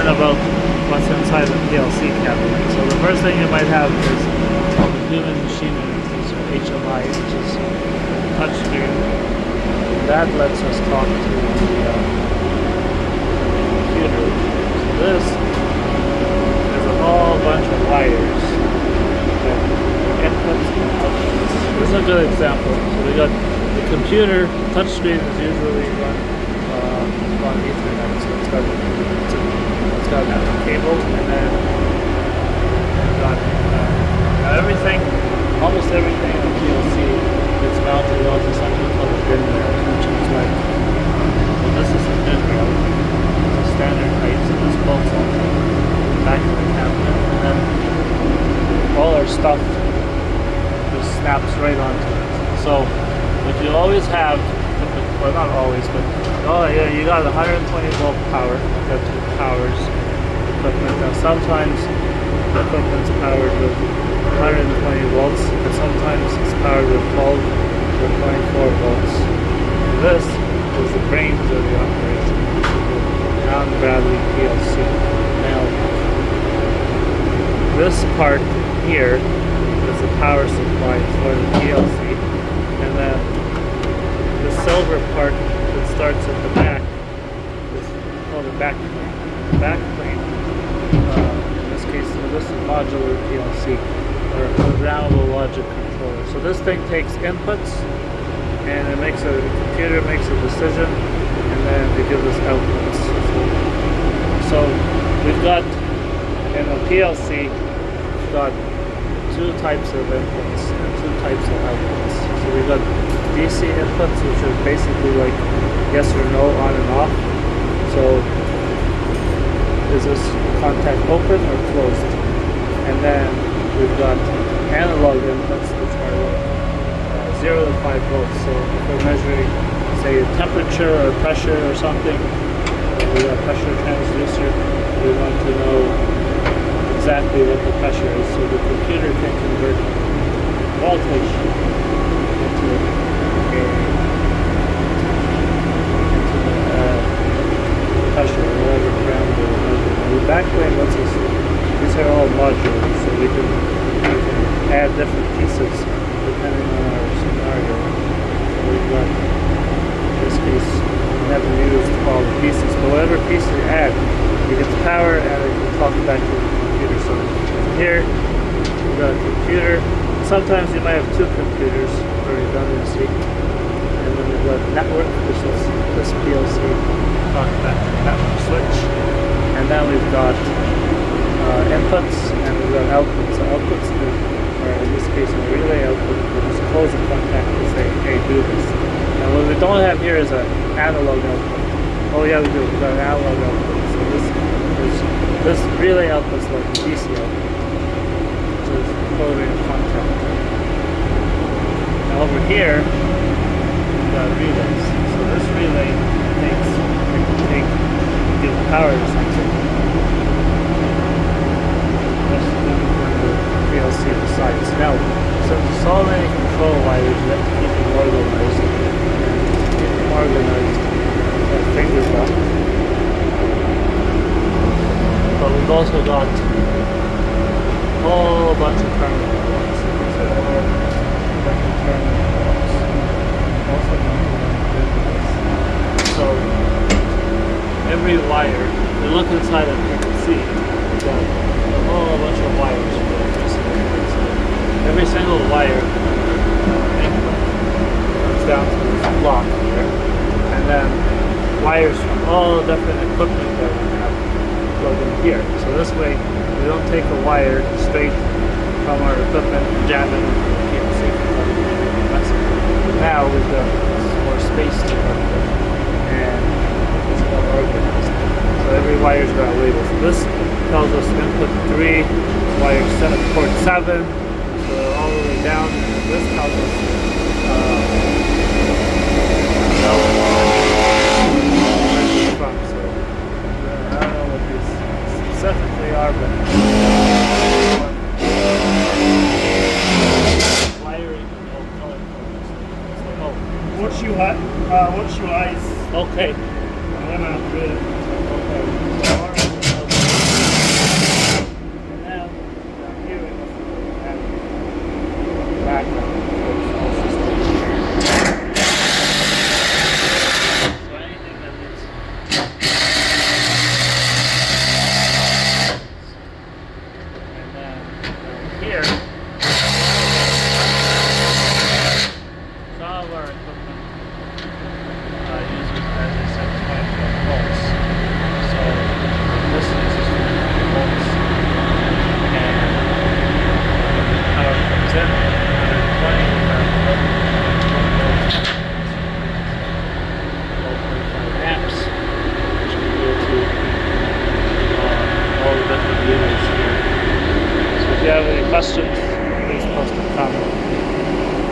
learn about what's inside the PLC cabinet. So the first thing you might have is called the human machine interface, or HMI, which is touchscreen. That lets us talk to the computer. So this is a whole bunch of wires that inputs and outputs. This is a good example. So we got the computer, touchscreen is usually run on Ethernet, so it's got a cable, and then we've got everything, almost everything on PLC is mounted onto something called a bin rail, which is like, well, this is a bin rail, it's a standard height, so this bolts onto the back of the cabinet, and then all our stuff just snaps right onto it. So what you always have, well, not always, but oh yeah, you got 120 volt power. You got two powers equipment. Now sometimes the equipment's powered with 120 volts, and sometimes it's powered with 12 or 24 volts. This is the brains of the operation, the Allen Bradley PLC. Now this part here is the power supply for the PLC, and then the silver part that starts at the back is called a back plane. The back plane, in this case, this is modular PLC, or a Programmable Logic Controller. So this thing takes inputs, and the computer makes a decision, and then it gives us outputs. So we've got, in the PLC, we've got two types of inputs and two types of outputs. So we've got DC inputs, which are basically like yes or no, on and off. So is this contact open or closed? And then we've got analog inputs, which are like 0 to 5 volts. So if we're measuring, say, temperature or pressure or something, we got a pressure transducer, we want to know exactly what the pressure is, so the computer can convert voltage into pressure or whatever parameter we're measuring. The backplane lets us, these are all modules, so we can add different pieces depending on our scenario. So we've got, in this case, we haven't used all the pieces, but whatever piece you add, you get the power and it can talk back to the computer. So here, we've got a computer. Sometimes you might have two computers for redundancy. And then we've got network, which is this PLC, talk back to the network switch. And then we've got inputs, and we've got outputs. So outputs are, in this case, a relay output. We just close the contact and say, hey, do this. Now what we don't have here is an analog output. Oh yeah, we do. We've got an analog output. So this relay output is like DC output, which is coding contact. Now over here, we've got relays. So this relay give power to something. That's the PLC decides. Now, since there's so many control wires, you have to keep them organized. Keep them organized. Fingers up. But we've also got a whole bunch of terminal blocks. These are all different terminal blocks. Also so every wire, if you look inside it, you can see we've got a whole bunch of wires. So every single wire comes down to this block here, and then wires from all different equipment that we have plugged in here. So this way, we don't take a wire straight from our equipment and jam it into the PLC. Now we've got more space to work with, and it's more organized. So every wire's got a label. So this tells us input 3, wire set at port 7, so all the way down. And this tells us from. So I don't know what these specifically are, but wiring and all color codes. So, Watch your eyes. okay. I'm gonna do it.